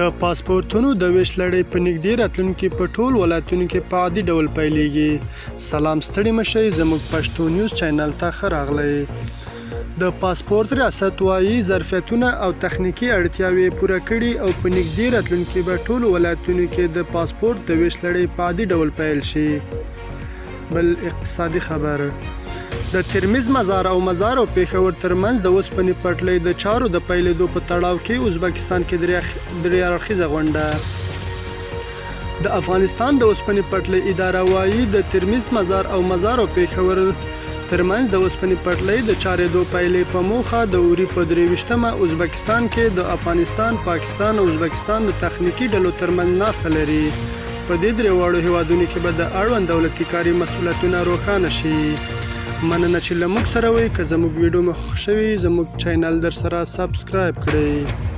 د پاسپورتونو د ویش لړۍ په نږدې راتلونکي په ټول ولایتونو کې په عادي ډول پیلېږي. سلام ستړي مشئ، زموږ پښتو نیوز چینل ته ښه راغلی. د پاسپورت ریاست وایي ظرفیتونه او تخنیکي اړتیاوې پوره کړي او په نږدې راتلونکي به ټول ولایتونو کې د پاسپورت د ویش لړۍ په عادي ډول پیل شي. بل اقتصادي خبر: د ترمز مزار او مزار او پېښور ترمنځ د اوسپنې پټلۍ د چارو د پیلېدو په تړاو کې ازبکستان کې درې اړخیزه غونډه. د افغانستان د اوسپنې پټلۍ اداره وایي د ترمز مزار او مزار او پېښور ترمنځ د اوسپنې پټلۍ د چارېدو پیلې په موخه د اوري په 23مه ازبکستان کې د افغانستان، پاکستان او ازبکستان د تخنیکي ډلو ترمنځ ناسته لري. په دې درېواړو هیوادونو کې به د اړوند دولتي کاري مسؤلیتونه روښانه شي. مننه چې له موږ سره وئ. که زموږ ویډیو مو خوښ شوي زموږ چینل در سره سبسکرایب کړئ.